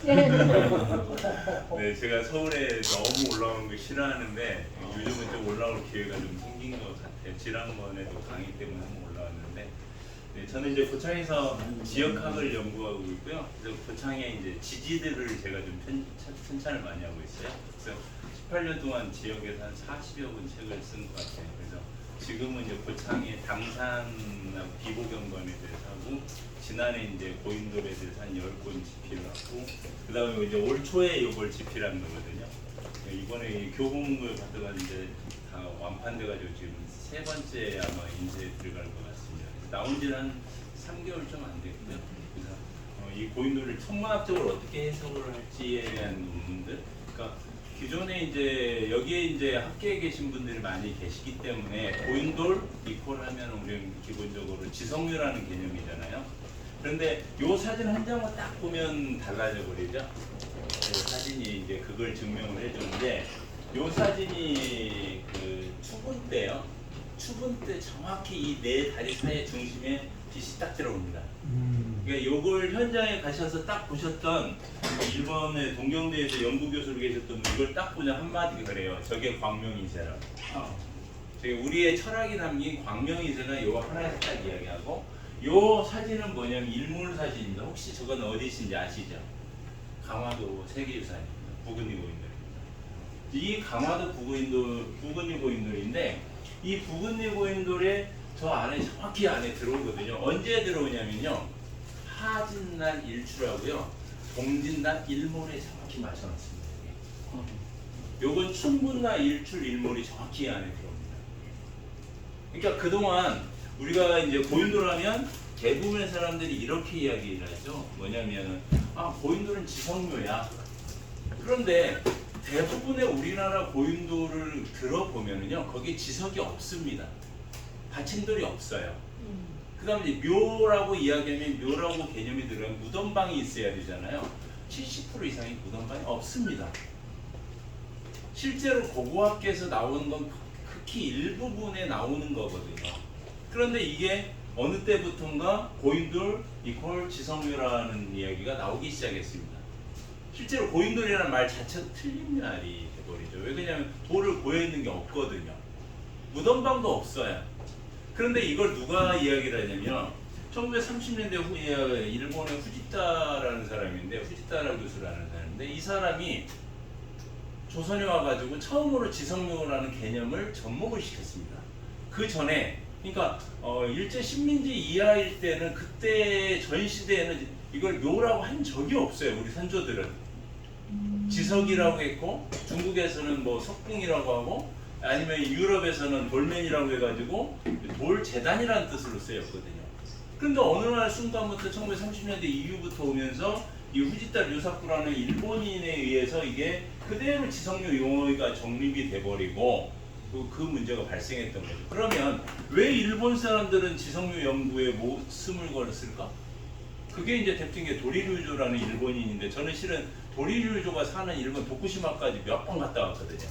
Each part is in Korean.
네, 제가 서울에 너무 올라오는 거 싫어하는데 요즘은 좀 올라올 기회가 좀 생긴 것 같아요. 지난번에도 강의 때문에 한번 올라왔는데, 네, 저는 이제 고창에서 지역학을 연구하고 있고요. 그래서 고창의 이제 지지들을 제가 좀 편찬을 많이 하고 있어요. 그래서 18년 동안 지역에서 한 40여 권 책을 쓴 것 같아요. 그래서 지금은 이제 고창의 당산하고 비보경관에 대해서 하고, 지난해 이제 고인돌에 대해서 한 10권 집필을 하고, 그 다음에 이제 올 초에 이걸 집필한 거거든요. 이번에 이 교보문고에 받아가 이제 다 완판돼가지고 지금 세 번째 아마 인쇄에 들어갈 것 같습니다. 나온 지는 한 3개월 좀 안 됐고요. 그래서 이 고인돌을 천문학적으로 어떻게 해석을 할지에 대한 논문들, 그러니까 기존에 이제 여기에 이제 학계에 계신 분들이 많이 계시기 때문에 고인돌 이퀄 하면 우리는 기본적으로 지성류라는 개념이잖아요. 그런데 이 사진 한 장만 딱 보면 달라져 버리죠. 사진이 이제 그걸 증명을 해주는데, 이 사진이 그 추분 때요. 추분 때 정확히 이 네 다리 사이의 중심에 빛이 딱 들어옵니다. 그러니까 요걸 현장에 가셔서 딱 보셨던 일본의 동경대에서 연구교수로 계셨던 분, 이걸 딱 보자 한마디 그래요. 저게 광명이세라고. 저게 우리의 철학이 담긴 광명이세가 요 하나에서 딱 이야기하고, 요 사진은 뭐냐면 일몰 사진입니다. 혹시 저건 어디신지 아시죠? 강화도 세계유산입니다. 부근리 고인돌입니다. 이 강화도 부근리 고인돌인데, 이 부근리 고인돌의 저 안에 정확히 안에 들어오거든요. 언제 들어오냐면요, 하진날 일출하고요, 동진날 일몰에 정확히 맞춰놨습니다. 요건 춘분날 일출 일몰이 정확히 안에 들어옵니다. 그러니까 그동안 우리가 이제 고인돌 하면 대부분의 사람들이 이렇게 이야기를 하죠. 뭐냐면, 고인돌은 지성묘야. 그런데 대부분의 우리나라 고인돌을 들어보면은요, 거기에 지석이 없습니다. 받침돌이 없어요. 그 다음에 묘라고 이야기하면, 묘라고 개념이 들어가면 무덤방이 있어야 되잖아요. 70% 이상이 무덤방이 없습니다. 실제로 고고학계에서 나오는 건 극히 일부분에 나오는 거거든요. 그런데 이게 어느 때부턴가 고인돌 이퀄 지성묘라는 이야기가 나오기 시작했습니다. 실제로 고인돌이라는 말 자체가 틀린 말이 돼버리죠. 왜 그러냐면 돌을 고여있는 게 없거든요. 무덤방도 없어요. 그런데 이걸 누가 이야기를 하냐면 1930년대 후에 일본의 후지타라는 사람인데, 후지타라 교수라는 사람인데, 이 사람이 조선에 와가지고 처음으로 지성묘라는 개념을 접목을 시켰습니다. 그 전에, 그러니까 일제 식민지 이하일 때는, 그때 전 시대에는 이걸 묘라고 한 적이 없어요. 우리 선조들은 지석이라고 했고, 중국에서는 뭐 석궁이라고 하고, 아니면 유럽에서는 돌멘이라고 해가지고 돌재단이라는 뜻으로 쓰였거든요. 그런데 어느 날 순간부터 1930년대 이후부터 오면서 이 후지타 류사쿠라는 일본인에 의해서 이게 그대로 지성묘 용어가 정립이 돼버리고 그 문제가 발생했던 거죠. 그러면 왜 일본 사람들은 지성묘 연구에 목숨을 걸었을까? 그게 이제 대표적인 게 도리류조라는 일본인인데, 저는 실은 도리류조가 사는 일본 도쿠시마까지 몇 번 갔다 왔거든요.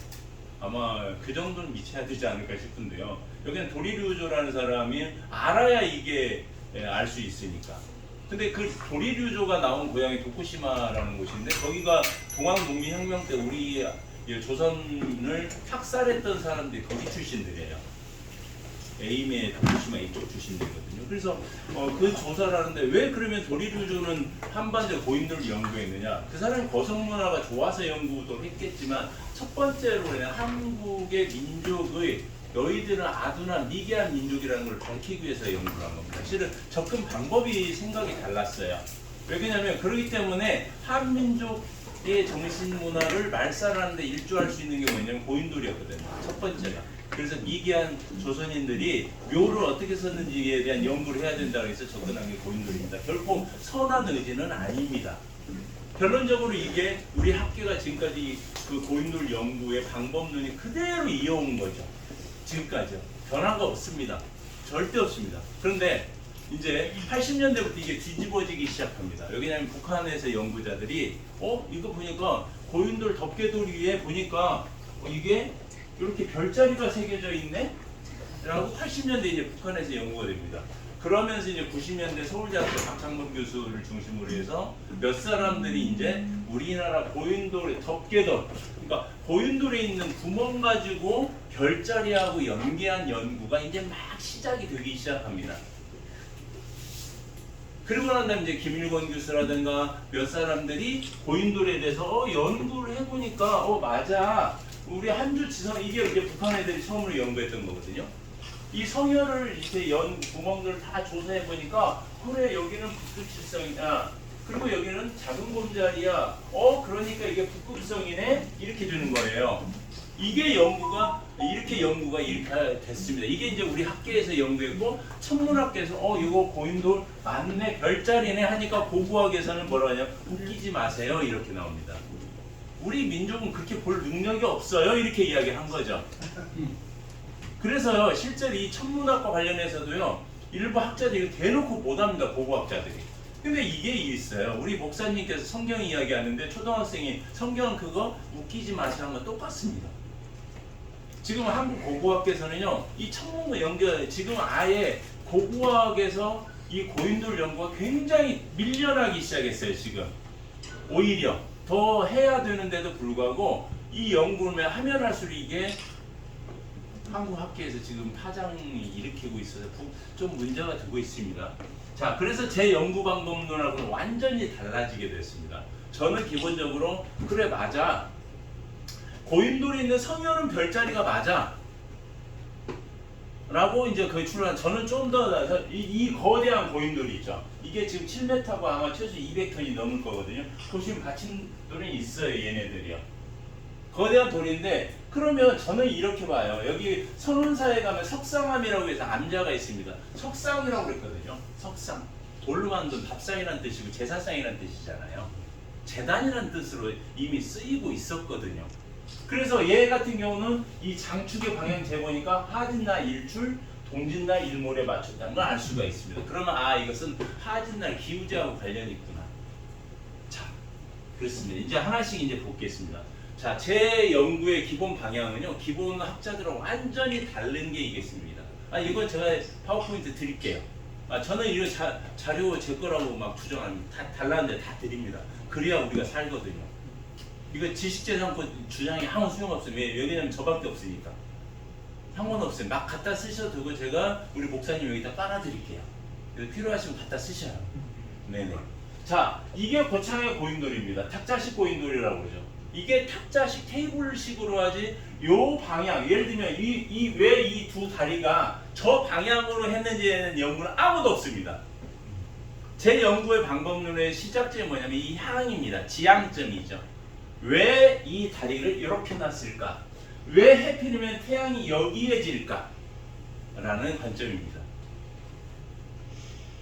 아마 그 정도는 미쳐야 되지 않을까 싶은데요. 여기는 도리류조라는 사람이 알아야 이게 알 수 있으니까. 근데 그 도리류조가 나온 고향이 도쿠시마라는 곳인데, 거기가 동학농민혁명 때 우리 조선을 학살했던 사람들이 거기 출신들이에요. 에이메 도쿠시마 이쪽 출신들이거든요. 그래서 그 조사를 하는데, 왜 그러면 도리류조는 한반도 고인돌을 연구했느냐? 그 사람이 거성문화가 좋아서 연구도 했겠지만, 첫 번째로 그냥 한국의 민족의 너희들은 아두나 미개한 민족이라는 걸 밝히기 위해서 연구를 한 겁니다. 실은 접근 방법이 생각이 달랐어요. 왜 그러냐면, 그렇기 때문에 한민족의 정신문화를 말살하는데 일조할 수 있는 게 뭐냐면 고인돌이었거든요. 첫 번째가. 그래서 미개한 조선인들이 묘를 어떻게 썼는지에 대한 연구를 해야 된다고 해서 접근한 게 고인돌입니다. 결코 선한 의지는 아닙니다. 결론적으로 이게 우리 학계가 지금까지 그 고인돌 연구의 방법론이 그대로 이어온 거죠. 지금까지요. 변화가 없습니다. 절대 없습니다. 그런데 이제 80년대부터 이게 뒤집어지기 시작합니다. 왜냐하면 북한에서 연구자들이 이거 보니까 고인돌 덮개돌이 위에 보니까 이게 이렇게 별자리가 새겨져 있네? 라고 80년대 이제 북한에서 연구가 됩니다. 그러면서 이제 90년대 서울대학교 박창범 교수를 중심으로 해서 몇 사람들이 이제 우리나라 고인돌의 덮개돌, 그러니까 고인돌에 있는 구멍 가지고 별자리하고 연계한 연구가 이제 막 시작이 되기 시작합니다. 그리고 난 다음에 이제 김일권 교수라든가 몇 사람들이 고인돌에 대해서 연구를 해보니까 맞아, 우리 한주 지성, 이게 이제 북한 애들이 처음으로 연구했던 거거든요. 이 성혈을 이제 연 구멍들을 다 조사해 보니까 그래, 여기는 북극칠성이야. 그리고 여기는 작은 곰자리야. 그러니까 이게 북극성이네. 이렇게 되는 거예요. 이게 연구가 이렇게 됐습니다. 이게 이제 우리 학계에서 연구했고, 천문학계에서 이거 고인돌 맞네, 별자리네 하니까 고고학에서는 뭐라 하냐, 웃기지 마세요, 이렇게 나옵니다. 우리 민족은 그렇게 볼 능력이 없어요, 이렇게 이야기한 거죠. 그래서 실제로 이 천문학과 관련해서도요, 일부 학자들이 대놓고 못합니다, 고고학자들이. 근데 이게 있어요. 우리 목사님께서 성경 이야기하는데 초등학생이 성경 그거 웃기지 마시라는 건 똑같습니다. 지금 한국 고고학계에서는요, 이 천문과 연결, 지금 아예 고고학에서 이 고인돌 연구가 굉장히 밀려나기 시작했어요, 지금. 오히려 더 해야 되는데도 불구하고 이 연구를 하면 할수록 이게 한국 학계에서 지금 파장이 일으키고 있어서 좀 문제가 되고 있습니다. 자, 그래서 제 연구 방법론하고는 완전히 달라지게 됐습니다. 저는 기본적으로 그래, 맞아, 고인돌에 있는 성혈은 별자리가 맞아 라고 이제 거의 출한, 저는 좀 더 이 거대한 고인돌이 있죠. 이게 지금 7m고 아마 최소 200톤이 넘을 거거든요. 보시면 받침돌이 있어요, 얘네들이요. 거대한 돌인데, 그러면 저는 이렇게 봐요. 여기 선운사에 가면 석상암이라고 해서 암자가 있습니다. 석상이라고 그랬거든요. 석상. 돌로 만든 밥상이라는 뜻이고 제사상이라는 뜻이잖아요. 제단이라는 뜻으로 이미 쓰이고 있었거든요. 그래서 얘 같은 경우는 이 장축의 방향 재보니까 하진날 일출, 동진날 일몰에 맞췄다는 걸 알 수가 있습니다. 그러면 이것은 하진날 기우제하고 관련이 있구나. 자, 그렇습니다. 이제 하나씩 이제 보겠습니다. 자, 제 연구의 기본 방향은요, 기본 학자들하고 완전히 다른 게 있겠습니다. 이건 제가 파워포인트 드릴게요. 저는 이런 자료 제 거라고 막 주장합니다. 다 달라는데 다 드립니다. 그래야 우리가 살거든요. 이거 지식재산권 주장이 아무 소용없어요. 왜냐면 저밖에 없으니까. 상관없어요. 막 갖다 쓰셔도 되고, 제가 우리 목사님 여기다 빨아드릴게요. 그래서 필요하시면 갖다 쓰셔요. 네네. 자, 이게 고창의 고인돌입니다. 탁자식 고인돌이라고 그러죠. 이게 탁자식 테이블식으로 하지, 요 방향, 예를 들면 왜 이 두 다리가 저 방향으로 했는지에는 연구는 아무도 없습니다. 제 연구의 방법론의 시작점이 뭐냐면 이 향입니다. 지향점이죠. 왜 이 다리를 이렇게 놨을까? 왜 해필이면 태양이 여기에 질까? 라는 관점입니다.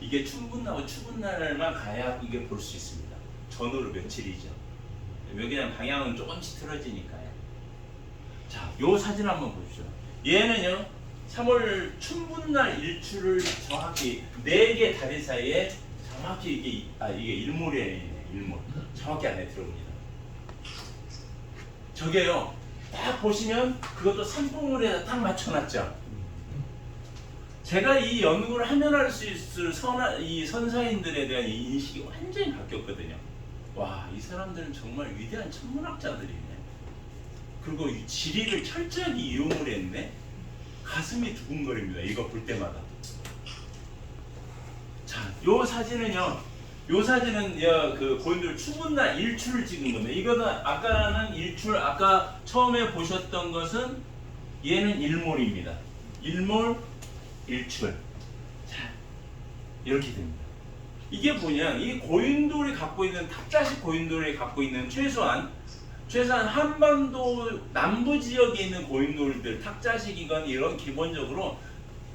이게 춘분나고 추분날만 가야 이게 볼 수 있습니다. 전후로 며칠이죠. 왜냐면 방향은 조금씩 틀어지니까요. 자, 요 사진 한번 보십시오. 얘는요, 3월 춘분날 일출을 정확히 4개 다리 사이에 정확히 이게 일몰이에요. 일몰. 정확히 안에 들어옵니다. 저게요, 딱 보시면 그것도 산봉우리에다 딱 맞춰놨죠. 제가 이 연구를 하면 할 수 있을 이 선사인들에 대한 이 인식이 완전히 바뀌었거든요. 와, 이 사람들은 정말 위대한 천문학자들이네. 그리고 이 지리를 철저하게 이용을 했네. 가슴이 두근거립니다, 이거 볼 때마다. 자, 요 사진은요, 그 고인돌 추분날 일출을 찍은 겁니다. 이거는 아까는 일출, 아까 처음에 보셨던 것은 얘는 일몰입니다. 일몰, 일출. 자, 이렇게 됩니다. 이게 뭐냐, 이 고인돌이 갖고 있는, 탁자식 고인돌이 갖고 있는 최소한 한반도 남부 지역에 있는 고인돌들, 탁자식이건 이런, 기본적으로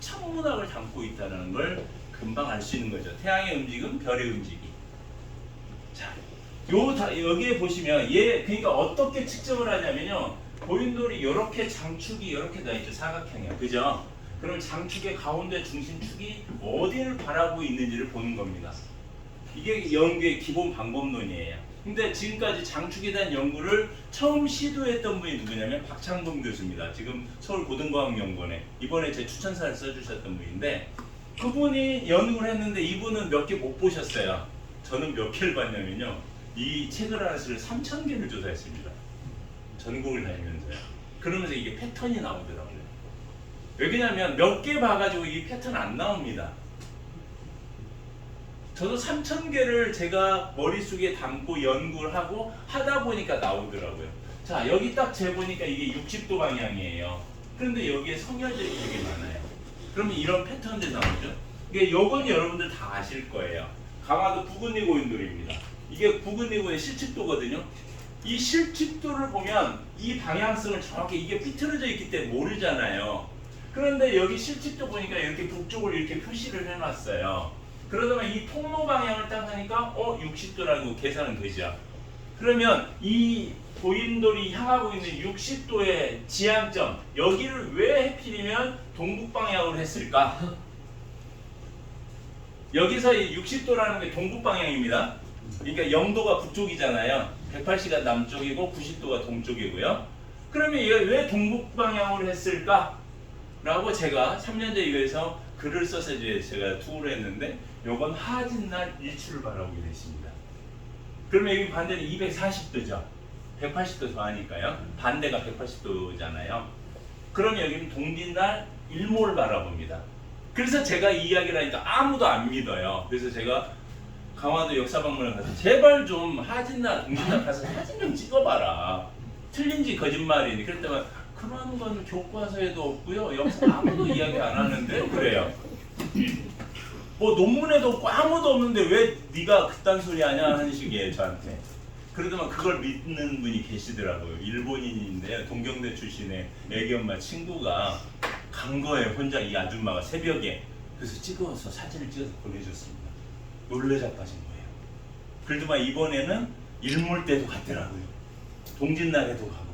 천문학을 담고 있다는 걸 금방 알 수 있는 거죠. 태양의 움직임, 별의 움직임. 자, 여기에 보시면 그러니까 어떻게 측정을 하냐면요, 고인돌이 이렇게 장축이 이렇게 나 있죠. 사각형이야, 그죠? 그럼 장축의 가운데 중심축이 어디를 바라보고 있는지를 보는 겁니다. 이게 연구의 기본 방법론이에요. 근데 지금까지 장축에 대한 연구를 처음 시도했던 분이 누구냐면 박창범 교수입니다. 지금 서울고등과학연구원에 이번에 제 추천사를 써주셨던 분인데, 그분이 연구를 했는데 이분은 몇 개 못 보셨어요. 저는 몇 개를 봤냐면요. 이 책을 하나를 3,000개를 조사했습니다. 전국을 다니면서요. 그러면서 이게 패턴이 나오더라고요. 왜냐면 몇 개 봐가지고 이 패턴 안 나옵니다. 저도 3,000개를 제가 머릿속에 담고 연구를 하고 하다 보니까 나오더라고요. 자, 여기 딱 재보니까 이게 60도 방향이에요. 그런데 여기에 성혈들이 되게 많아요. 그러면 이런 패턴들이 나오죠. 이게 요건 여러분들 다 아실 거예요. 강화도 부근리 고인돌입니다. 이게 부근리 고인의 실측도거든요. 이 실측도를 보면 이 방향성을 정확히 이게 삐뚤어져 있기 때문에 모르잖아요. 그런데 여기 실측도 보니까 이렇게 북쪽을 이렇게 표시를 해놨어요. 그러다 보면 이 통로 방향을 딱 하니까 60도라고 계산은 되죠. 그러면 이 고인돌이 향하고 있는 60도의 지향점 여기를 왜 해필이면 동북 방향으로 했을까? 여기서 이 60도라는 게 동북 방향입니다. 그러니까 0도가 북쪽이잖아요. 180가 남쪽이고 90도가 동쪽이고요. 그러면 얘가 왜 동북 방향으로 했을까? 라고 제가 3년 전에 이거에서 글을 써서 이제 제가 투어를 했는데 요건 하진날 일출을 바라보게 됐습니다. 그러면 여기 반대는 240도죠. 180도 더 하니까요. 반대가 180도잖아요. 그러면 여기는 동짓날 일몰을 바라봅니다. 그래서 제가 이 이야기를 하니까 아무도 안 믿어요. 그래서 제가 강화도 역사박물관 가서 제발 좀 하진날, 동짓날 가서 사진 좀 찍어봐라. 틀린지 거짓말이니. 그랬더니 그런 건 교과서에도 없고요. 역사 아무도 이야기 안 하는데 그래요. 뭐 논문에도 없고 아무도 없는데 왜 네가 그딴 소리 하냐 하는 식이에요 저한테. 그러더만 그걸 믿는 분이 계시더라고요. 일본인인데요. 동경대 출신의 애기 엄마 친구가 간 거예요. 혼자 이 아줌마가 새벽에. 그래서 찍어서 사진을 찍어서 보내줬습니다. 놀래 자빠진 거예요. 그러더만 이번에는 일몰 때도 갔더라고요. 동짓날에도 가고.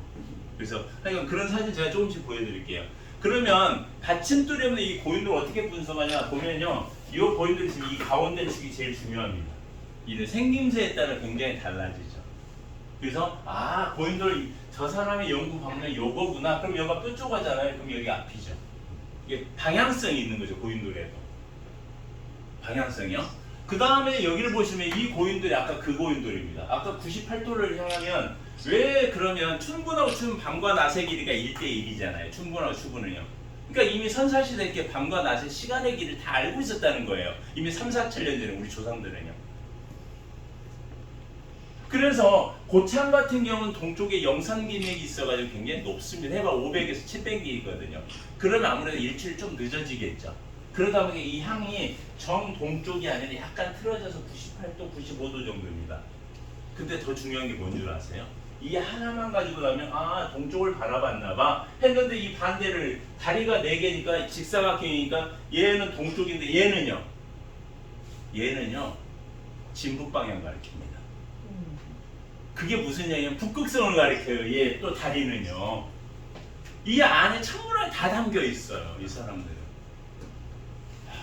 그래서 하여간 그런 사진 제가 조금씩 보여드릴게요. 그러면 받침돌이 없는 이 고인돌 어떻게 분석하냐 보면요. 이 고인돌이 지금 이 가운데 축이 제일 중요합니다. 이 생김새에 따라 굉장히 달라지죠. 그래서 고인돌 저 사람의 연구 방면 요거구나. 그럼 여기가 뾰족하잖아요. 그럼 여기 앞이죠. 이게 방향성이 있는 거죠. 고인돌에도. 방향성이요. 그 다음에 여기를 보시면 이 고인돌이 아까 그 고인돌입니다. 아까 98도를 향하면 왜 그러면 춘분하고 밤과 낮의 길이가 1대1이잖아요. 춘분하고 추분은요. 그러니까 이미 선사시대 이렇게 밤과 낮의 시간의 길을 다 알고 있었다는 거예요. 이미 3, 4천년 전에 우리 조상들은요. 그래서 고창 같은 경우는 동쪽에 영산기맥이 있어가지고 굉장히 높습니다. 해발 500에서 700이거든요. 그러면 아무래도 일출이 좀 늦어지겠죠. 그러다 보니 이 향이 정동쪽이 아니라 약간 틀어져서 98도, 95도 정도입니다. 근데 더 중요한 게 뭔 줄 아세요? 이 하나만 가지고 나면 동쪽을 바라봤나 봐 했는데 이 반대를 다리가 4개니까 직사각형이니까 얘는 동쪽인데 얘는요 진북 방향 가리킵니다. 그게 무슨 얘기냐면 북극성을 가리켜요. 얘 또 다리는요. 이 안에 천문학이 다 담겨 있어요. 이 사람들은.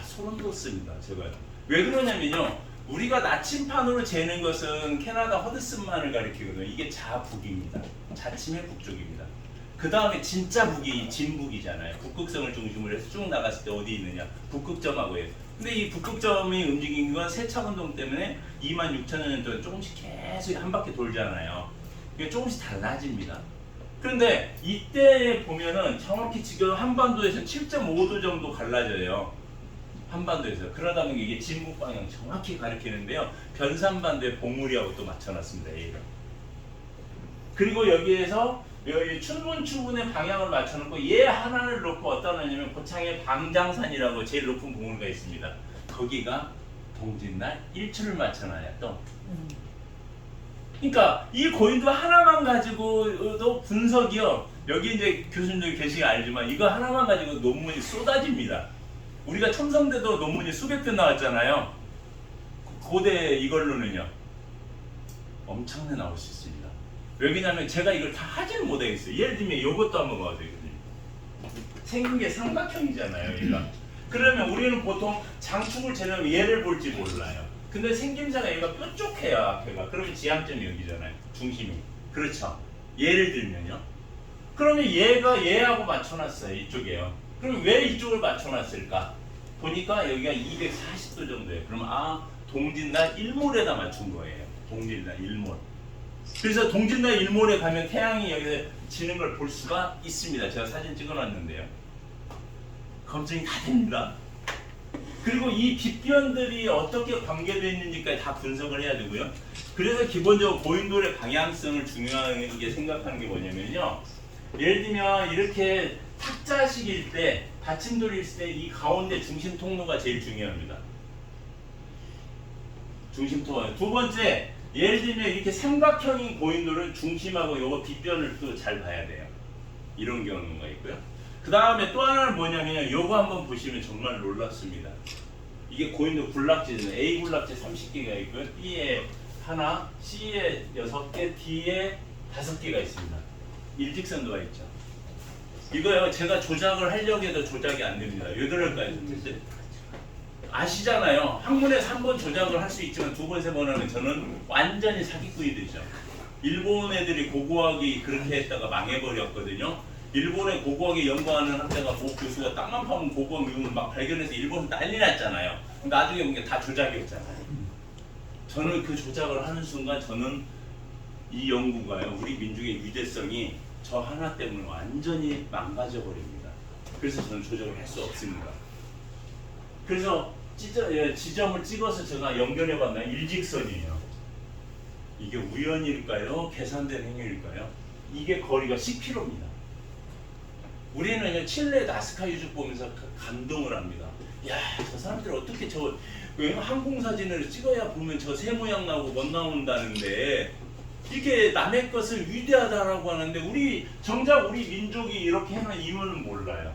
소름 돋습니다. 제가 왜 그러냐면요. 우리가 나침판으로 재는 것은 캐나다 허드슨만을 가리키거든요. 이게 자북입니다. 자침의 북쪽입니다. 그 다음에 진짜 북이 진북이잖아요. 북극성을 중심으로 해서 쭉 나갔을 때 어디 있느냐? 북극점하고요. 근데 이 북극점이 움직이는 건 세차운동 때문에 26,000년 동안 조금씩 계속 한 바퀴 돌잖아요. 이게 조금씩 달라집니다. 그런데 이때 보면은 정확히 지금 한반도에서 7.5도 정도 갈라져요. 한반도에서. 그러다 보니 이게 진북 방향 정확히 가리키는데요. 변산반도에 봉우리하고 또 맞춰놨습니다. 얘가. 그리고 여기에서 여기 춘분 추분의 방향을 맞춰놓고 얘 하나를 놓고 어디다 놓냐면 고창에 방장산이라고 제일 높은 봉우리가 있습니다. 거기가 동짓날 일출을 맞춰놔요. 또. 그러니까 이 고인도 하나만 가지고도 분석이요. 여기 이제 교수님들 계시긴 알지만 이거 하나만 가지고 논문이 쏟아집니다. 우리가 첨성대도 논문이 수백 편 나왔잖아요. 고대 이걸로는요. 엄청나게 나올 수 있습니다. 왜냐면 제가 이걸 다 하지는 못하겠어요. 예를 들면 이것도 한번 봐도 되거든요. 생긴 게 삼각형이잖아요. 얘가. 그러면 우리는 보통 장축을 재려면 얘를 볼지 몰라요. 근데 생김새가 얘가 뾰족해요. 앞에가. 그러면 지향점이 여기잖아요. 중심이. 그렇죠. 예를 들면요. 그러면 얘가 얘하고 맞춰놨어요. 이쪽에요. 그럼 왜 이쪽을 맞춰놨을까? 보니까 여기가 240도 정도예요. 그럼 동짓날 일몰에다 맞춘 거예요. 동짓날 일몰. 그래서 동짓날 일몰에 가면 태양이 여기서 지는 걸 볼 수가 있습니다. 제가 사진 찍어놨는데요. 검증이 다 됩니다. 그리고 이 빛변들이 어떻게 관계되어 있는지까지 다 분석을 해야 되고요. 그래서 기본적으로 고인돌의 방향성을 중요하게 생각하는 게 뭐냐면요. 예를 들면 이렇게 탁자식일 때, 받침돌이 있을 때 이 가운데 중심 통로가 제일 중요합니다. 중심 통로. 두 번째, 예를 들면 이렇게 삼각형인 고인돌은 중심하고 요거 빛변을 또 잘 봐야 돼요. 이런 경우가 있고요. 그 다음에 또 하나는 뭐냐면 요거 한번 보시면 정말 놀랍습니다. 이게 고인돌 군락지는 A 군락지 30개가 있고요. B에 하나, C에 6개, D에 5개가 있습니다. 일직선도가 있죠. 이거요, 제가 조작을 하려고 해도 조작이 안 됩니다. 왜 그럴까요? 아시잖아요. 학문에서 한 번 조작을 할 수 있지만 두 번, 세 번 하면 저는 완전히 사기꾼이 되죠. 일본 애들이 고고학이 그렇게 했다가 망해버렸거든요. 일본의 고고학에 연구하는 학자가 모 교수가 땅만 파면 고고학 미국을 막 발견해서 일본에서 난리 났잖아요. 나중에 보니까 다 조작이었잖아요. 저는 그 조작을 하는 순간 저는 이 연구가요, 우리 민족의 위대성이 저 하나 때문에 완전히 망가져 버립니다. 그래서 저는 조작을 할 수 없습니다. 그래서 지점을 찍어서 제가 연결해 봤나요? 일직선이에요. 이게 우연일까요? 계산된 행위일까요? 이게 거리가 10km입니다. 우리는 칠레 나스카 유적 보면서 감동을 합니다. 야, 저 사람들 어떻게 저 항공 사진을 찍어야 보면 저 새 모양 나오고 멋 나온다는데 이게 남의 것을 위대하다라고 하는데 정작 우리 민족이 이렇게 하는 이유는 몰라요.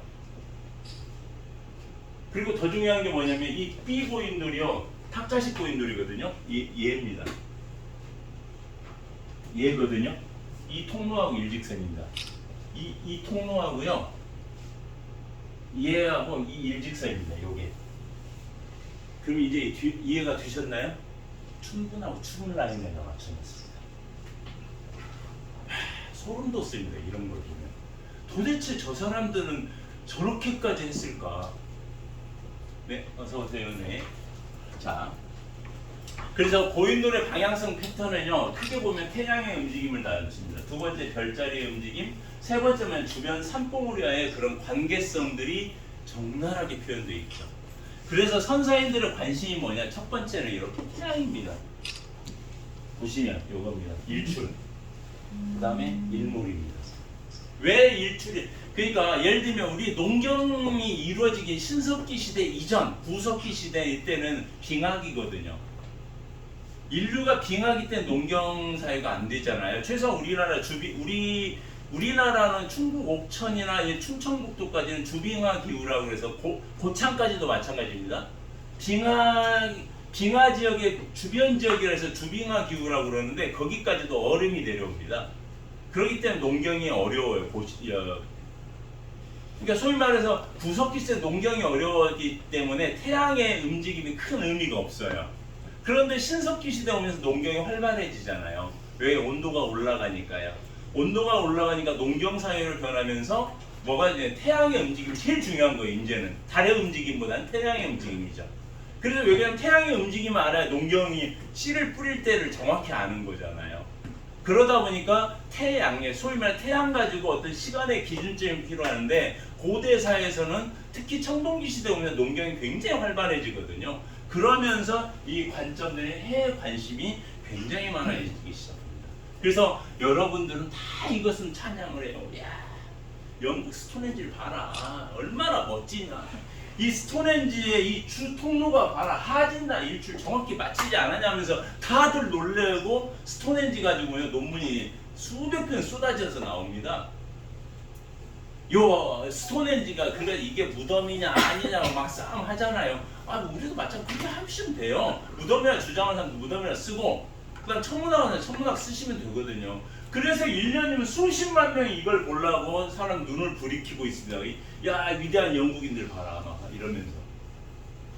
그리고 더 중요한 게 뭐냐면 이 B 고인돌이요, 탁자식 고인돌이거든요. 얘입니다. 얘거든요. 이 통로하고 일직선입니다. 이 통로하고요, 얘하고 이 일직선입니다. 요게. 그럼 이제 이해가 되셨나요? 충분하고 충분 라인에다 맞춰놨습니다. 소름 돋습니다. 이런 걸 보면. 도대체 저 사람들은 저렇게까지 했을까? 네, 어서 오세요. 네. 자, 그래서 고인돌의 방향성 패턴은요, 크게 보면 태양의 움직임을 나타냈습니다. 두 번째 별자리의 움직임, 세 번째는 주변 산봉우리와의 그런 관계성들이 적나라하게 표현되어 있죠. 그래서 선사인들의 관심이 뭐냐? 첫 번째는 이렇게 태양입니다. 보시면 요겁니다. 일출. 그 다음에 일몰입니다. 왜 일출이? 그러니까 예를 들면 우리 농경이 이루어지기 신석기 시대 이전, 구석기 시대 이때는 빙하기거든요. 인류가 빙하기 때 농경 사회가 안 되잖아요. 최소 우리나라는 충북 옥천이나 충청북도까지는 주빙하 기후라고 그래서 고창까지도 마찬가지입니다. 빙하 지역의 주변 지역이라 해서 주빙하 기후라고 그러는데 거기까지도 얼음이 내려옵니다. 그렇기 때문에 농경이 어려워요. 그러니까 소위 말해서 구석기 때 농경이 어려웠기 때문에 태양의 움직임이 큰 의미가 없어요. 그런데 신석기 시대 오면서 농경이 활발해지잖아요. 왜? 온도가 올라가니까요. 온도가 올라가니까 농경 사회로 변하면서 뭐가 이제 태양의 움직임이 제일 중요한 거예요. 이제는 달의 움직임보다는 태양의 움직임이죠. 그래서 왜냐면 태양의 움직임을 알아야 농경이 씨를 뿌릴 때를 정확히 아는 거잖아요. 그러다 보니까 소위 말해 태양 가지고 어떤 시간의 기준점이 필요한데 고대 사회에서는 특히 청동기 시대 오면 농경이 굉장히 활발해지거든요. 그러면서 이 관점들의 해에 관심이 굉장히 많아지기 시작합니다. 그래서 여러분들은 다 이것은 찬양을 해요. 야, 영국 스톤헨지를 봐라. 얼마나 멋지냐. 이 스톤헨지의 이 주 통로가 봐라. 하진다 일출 정확히 맞추지 않았냐면서 다들 놀래고 스톤헨지 가지고요 논문이 수백 편 쏟아져서 나옵니다. 요 스톤헨지가 그래 이게 무덤이냐 아니냐고 막 싸움 하잖아요. 우리도 마찬가지 그렇게 하시면 돼요. 무덤이라 주장하는 사람도 무덤이라 쓰고 그다음 천문학은 천문학 쓰시면 되거든요. 그래서 1년이면 수십만 명이 이걸 보려고 사람 눈을 부리키고 있습니다. 야 위대한 영국인들 봐라 막 이러면서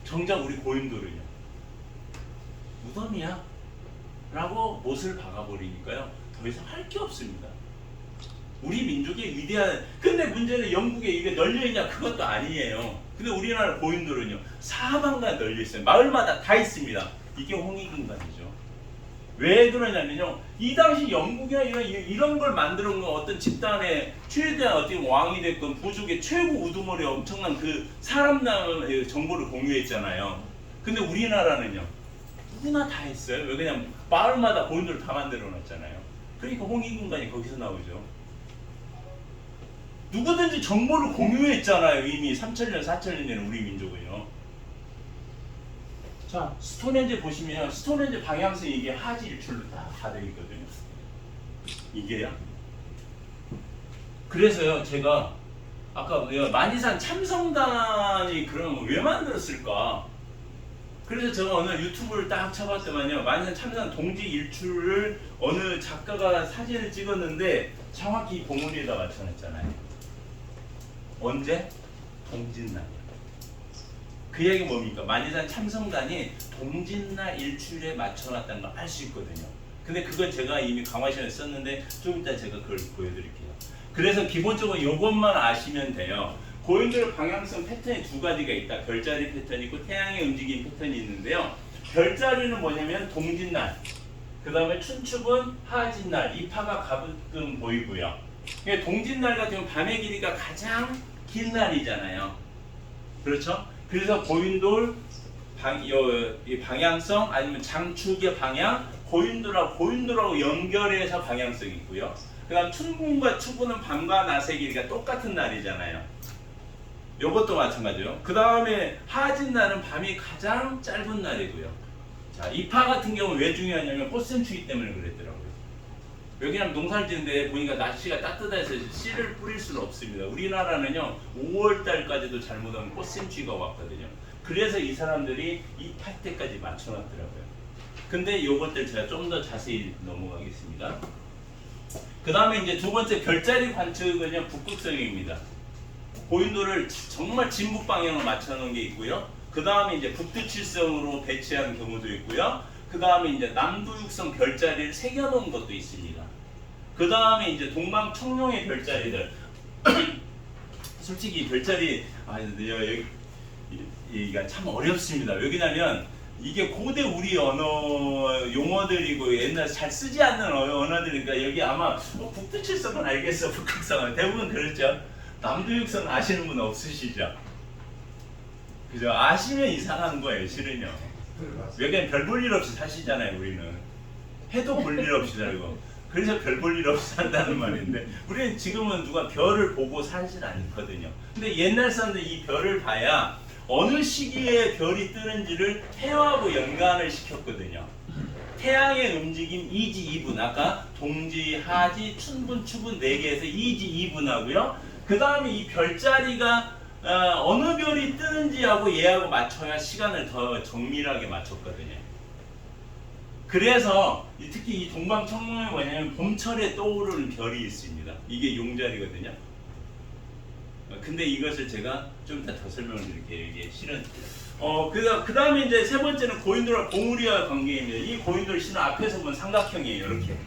정작 우리 고인돌은요 무덤이야 라고 못을 박아버리니까요 더 이상 할 게 없습니다. 우리 민족의 위대한 근데 문제는 영국에 이게 널려있냐 그것도 아니에요. 근데 우리나라 고인돌은요 사방가 널려 있어요. 마을마다 다 있습니다. 이게 홍익인간이죠. 왜 그러냐면요, 이 당시 영국이나 이런 걸 만들어 놓은 어떤 집단의 최대한 어떻게 왕이 됐건 부족의 최고 우두머리 엄청난 그 사람들 정보를 공유했잖아요. 근데 우리나라는요 누구나 다 했어요. 왜? 그냥 마을마다 고인돌 다 만들어 놨잖아요. 그러니까 홍익인간이 거기서 나오죠. 누구든지 정보를 공유했잖아요. 이미 3000년, 4000년 전에 우리 민족은요. 자, 스톤헨지 보시면 스톤헨지 방향성 이게 하지 일출로 다 되어 있거든요. 이게요. 그래서요, 제가 아까 만이산 참성단이 그럼 왜 만들었을까? 그래서 제가 어느 유튜브를 딱 쳐봤더만요, 만이산 참성 동지 일출을 어느 작가가 사진을 찍었는데 정확히 이 봉우리에다 맞춰놨잖아요. 언제? 동짓날이요. 그 얘기 뭡니까? 만이산 참성단이 동짓날 일출에 맞춰놨다는 걸 알 수 있거든요. 근데 그건 제가 이미 강화 시간에 썼는데 좀 이따 제가 그걸 보여드릴게요. 그래서 기본적으로 이것만 아시면 돼요. 고인돌 방향성 패턴이 두 가지가 있다. 별자리 패턴이 있고 태양의 움직임 패턴이 있는데요. 별자리는 뭐냐면 동짓날, 그 다음에 춘축은 하짓날, 이파가 가끔 보이고요. 동짓날 같은 경우는 밤의 길이가 가장 긴 날이잖아요. 그렇죠? 그래서 고인돌 방향성 아니면 장축의 방향, 고인돌하고 연결해서 방향성이 있고요. 그 다음 춘분과 추분은 밤과 낮의 길이가 똑같은 날이잖아요. 요것도 마찬가지요. 그 다음에 하짓날은 밤이 가장 짧은 날이고요. 자, 이파 같은 경우는 왜 중요하냐면 꽃샘추위 때문에 그랬더라고요. 여기는 농사를 짓는데 보니까 날씨가 따뜻해서 씨를 뿌릴 수는 없습니다. 우리나라는요 5월달까지도 잘못하면 꽃샘추위가 왔거든요. 그래서 이 사람들이 이파 때까지 맞춰놨더라고요. 근데 요것들 제가 좀 더 자세히 넘어가겠습니다. 그 다음에 이제 두 번째 별자리 관측은요 북극성입니다. 고인돌을 정말 진북 방향으로 맞춰놓은 게 있고요. 그 다음에 이제 북두칠성으로 배치한 경우도 있고요. 그 다음에 이제 남두육성 별자리를 새겨놓은 것도 있습니다. 그 다음에 이제 동방청룡의 별자리들. 솔직히 별자리 여기가 참 어렵습니다. 왜냐면 이게 고대 우리 언어 용어들이고 옛날 잘 쓰지 않는 언어들이니까 여기 아마 북두칠성은 알겠어, 북극성은 대부분 그렇죠. 남두육성 아시는 분 없으시죠? 그죠? 아시면 이상한 거예요, 실은요. 왜냐면 별 볼 일 없이 사시잖아요, 우리는. 해도 볼 일 없이 살고. 그래서 별 볼 일 없이 산다는 말인데, 우리는 지금은 누가 별을 보고 살진 않거든요. 근데 옛날 사람들 이 별을 봐야 어느 시기에 별이 뜨는지를 해하고 연관을 시켰거든요. 태양의 움직임 이지 이분, 아까 동지, 하지, 춘분, 추분 4개에서 이지 이분하고요. 그 다음에 이 별자리가 어느 별이 뜨는지하고 얘하고 맞춰야 시간을 더 정밀하게 맞췄거든요. 그래서 특히 이 동방청룡이 뭐냐면 봄철에 떠오르는 별이 있습니다. 이게 용자리거든요. 근데 이것을 제가 좀 이따 더 설명을 드릴게요. 이게 실은 그 다음에 이제 세 번째는 고인돌과 봉우리와 관계입니다. 이 고인돌 실은 앞에서 보면 삼각형이에요. 이렇게.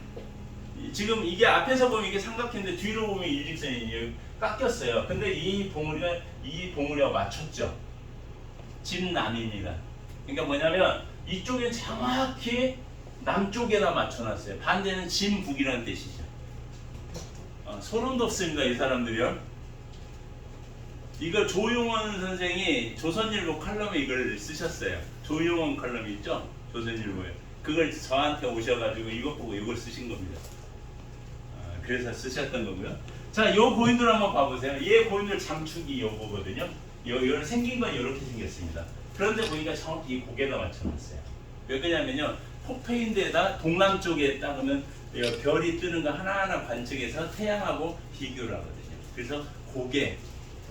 지금 이게 앞에서 보면 이게 삼각형인데 뒤로 보면 일직선이 깎였어요. 근데 이 봉우리와 맞췄죠. 진남입니다. 그러니까 뭐냐면 이쪽에 정확히 남쪽에다 맞춰놨어요. 반대는 진북이라는 뜻이죠. 소름 돋습니다, 이 사람들이요. 이걸 조용원 선생이 조선일보 칼럼에 이걸 쓰셨어요. 조용원 칼럼 있죠? 조선일보에. 그걸 저한테 오셔가지고 이것 보고 이걸 쓰신 겁니다. 그래서 쓰셨던 거고요. 자, 요 고인돌 한번 봐보세요. 얘 고인돌 장축이 요거거든요. 요 생긴 건 이렇게 생겼습니다. 그런데 보니까 정확히 이 고개다 맞춰놨어요. 왜 그러냐면요, 포페인데다 동남쪽에 따르면 별이 뜨는 거 하나하나 관측해서 태양하고 비교를 하거든요. 그래서 고개,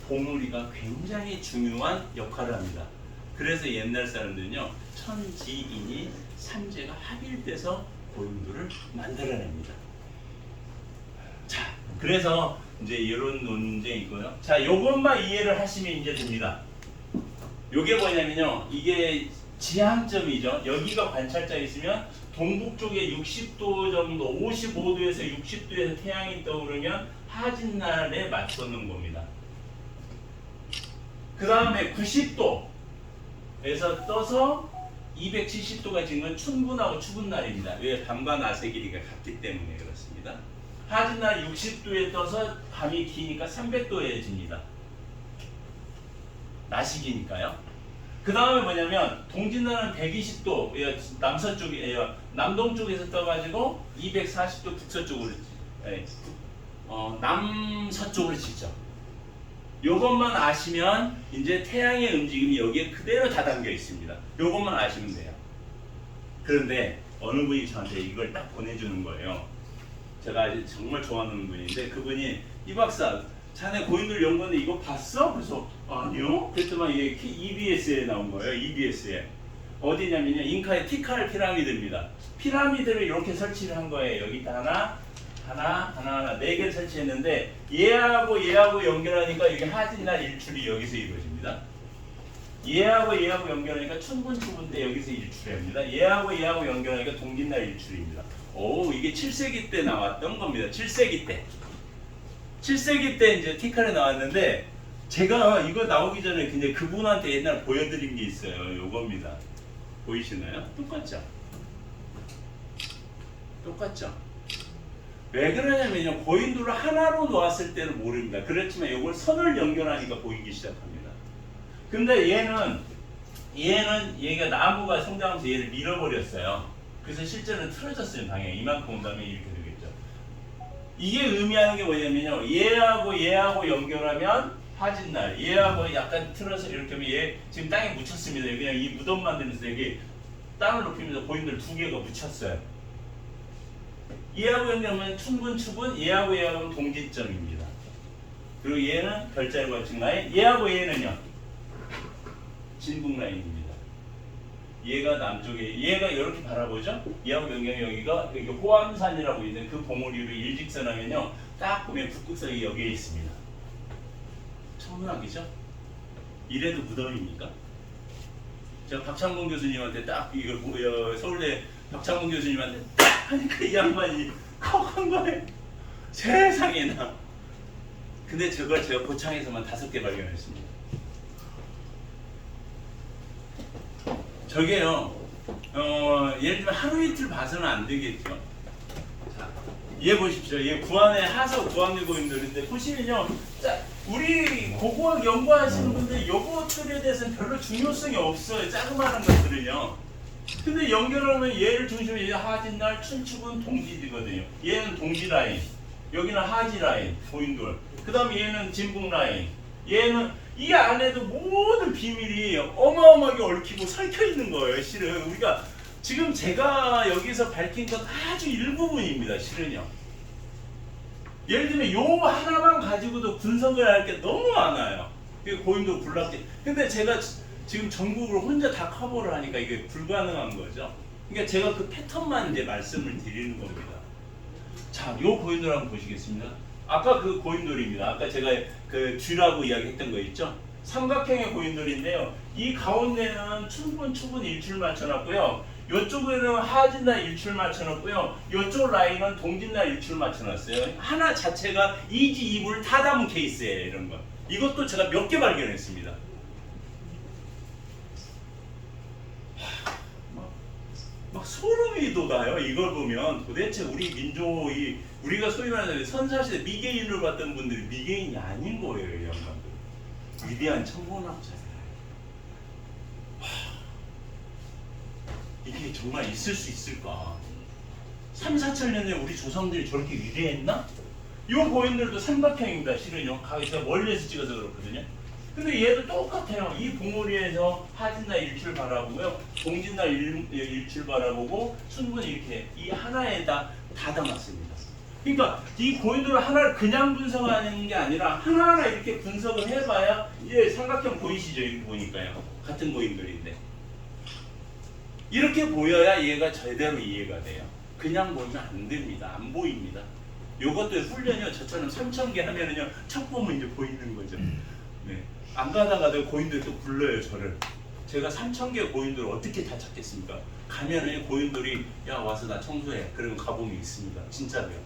봉우리가 굉장히 중요한 역할을 합니다. 그래서 옛날 사람들은요, 천지인이 삼재가 합일돼서 고인돌을 만들어냅니다. 자, 그래서 이제 이런 논쟁이고요. 자, 요것만 이해를 하시면 이제 됩니다. 요게 뭐냐면요, 이게 지향점이죠. 여기가 관찰자 있으면 동북 쪽에 60도 정도, 55도에서 60도에서 태양이 떠오르면 하짓날에 맞춰놓은 겁니다. 그 다음에 90도에서 떠서 270도가 지는 건 춘분하고 추분날입니다. 왜? 밤과 낮의 길이가 같기 때문에 그렇습니다. 하진날 60도에 떠서 밤이 기니까 300도에 집니다. 낮이 기니까요. 그 다음에 뭐냐면 동짓날은 120도 남서쪽에 남동쪽에서 떠가지고 240도 북서쪽으로 남서쪽으로 지죠. 요것만 아시면 이제 태양의 움직임이 여기에 그대로 다 담겨 있습니다. 요것만 아시면 돼요. 그런데 어느 분이 저한테 이걸 딱 보내주는 거예요. 제가 정말 좋아하는 분인데 그분이 이 박사 자네 고인돌 연구원데 이거 봤어? 그래서 아니요. 그랬더니 이게 EBS에 나온 거예요. EBS에 어디냐면요 잉카의 티칼 피라미드입니다. 피라미드를 이렇게 설치를 한 거예요. 여기다 하나 네 개를 설치했는데 얘하고 연결하니까 이게 하진날 일출이 여기서 이루어집니다. 얘하고 연결하니까 춘분 때 여기서 일출합니다. 얘하고 연결하니까 동짓날 일출입니다. 오, 이게 7세기 때 나왔던 겁니다. 7세기 때 이제 티칼에 나왔는데 제가 이거 나오기 전에 그냥 그분한테 옛날 보여드린 게 있어요. 요겁니다. 보이시나요? 똑같죠? 왜 그러냐면요. 고인돌을 하나로 놓았을 때는 모릅니다. 그렇지만 이걸 선을 연결하니까 보이기 시작합니다. 근데 얘가 나무가 성장하면서 얘를 밀어버렸어요. 그래서 실제는 틀어졌어요. 방향이 이만큼 온다면 이렇게 되겠죠. 이게 의미하는 게 뭐냐면요. 얘하고 연결하면 하진날, 얘하고 약간 틀어서 이렇게 하면 얘 지금 땅에 묻혔습니다. 그냥 이 무덤 만들면서 여기 땅을 높이면서 고인돌 두 개가 묻혔어요. 얘하고 연결하면 춘분, 얘하고 동짓점입니다. 그리고 얘는 별자리 관측 라인, 얘는요 진북 라인입니다. 얘가 남쪽에, 얘가 이렇게 바라보죠? 얘하고 연결이 여기가 여기 호암산이라고 있는 그 봉우리로 일직선하면요 딱 보면 북극성이 여기에 있습니다. 천문학이죠? 이래도 무덤입니까? 제가 박창범 교수님한테 딱 이걸 서울대 박창범 교수님한테 딱 하니까 이 양반이 컥한 거예요. 세상에나. 근데 저걸 제가 고창에서만 5개 발견했습니다. 저게요 예를 들면 하루 이틀 봐서는 안 되겠죠. 자, 얘 보십시오. 얘 구안의 하서 구안의 고인돌인데 보시면요, 자, 우리 고고학 연구하시는 분들 요것들에 대해서는 별로 중요성이 없어요. 자그마한 것들은요. 근데 연결하면 얘를 중심으로 얘 하진날, 춘추군, 동짓이거든요. 얘는 동지 라인, 여기는 하지 라인, 고인돌. 그 다음에 얘는 진북 라인. 얘는 이 안에도 모든 비밀이 어마어마하게 얽히고 설켜 있는 거예요. 실은 우리가 지금 제가 여기서 밝힌 건 아주 일부분입니다. 실은요. 예를 들면 요 하나만 가지고도 분석을 할 게 너무 많아요. 고인돌 군락지. 근데 제가 지금 전국을 혼자 다 커버를 하니까 이게 불가능한 거죠. 그러니까 제가 그 패턴만 이제 말씀을 드리는 겁니다. 자, 요 고인돌 한번 보시겠습니다. 아까 그 고인돌입니다. 아까 제가 그 쥐라고 이야기했던 거 있죠? 삼각형의 고인돌인데요. 이 가운데는 춘분, 일출 맞춰놨고요. 이쪽에는 하진날 일출 맞춰놨고요. 이쪽 라인은 동짓날 일출 맞춰놨어요. 하나 자체가 이지 이불 다 담은 케이스예요. 이런 거. 이것도 제가 몇 개 발견했습니다. 막 소름이 돋아요. 이걸 보면 도대체 우리 민족이 우리가 소위 말하는 선사시대 미개인을 봤던 분들이 미개인이 아닌 거예요. 이 양반들. 위대한 천문학자들. 이게 정말 있을 수 있을까? 3, 4천 년에 우리 조상들이 저렇게 위대했나? 이 고인들도 삼각형입니다. 실은요. 제가 멀리에서 찍어서 그렇거든요. 근데 얘도 똑같아요. 이 봉우리에서 하진날 일출 바라보고요. 동짓날 일출 바라보고 춘분 이렇게 이 하나에다 다 담았습니다. 그러니까 이 고인돌을 하나를 그냥 분석하는 게 아니라 하나하나 이렇게 분석을 해봐야 이제 삼각형 보이시죠? 이렇게 보니까요. 같은 고인돌인데. 이렇게 보여야 얘가 제대로 이해가 돼요. 그냥 보면 안 됩니다. 안 보입니다. 요것도 훈련이요. 저처럼 3,000개 하면은요. 첫 보면 이제 보이는 거죠. 네. 안 가다가도 고인돌이 또 불러요, 저를. 제가 3,000개 고인돌을 어떻게 다 찾겠습니까? 가면은 고인돌이 야 와서 나 청소해. 그러면 가보면 있습니다. 진짜로요.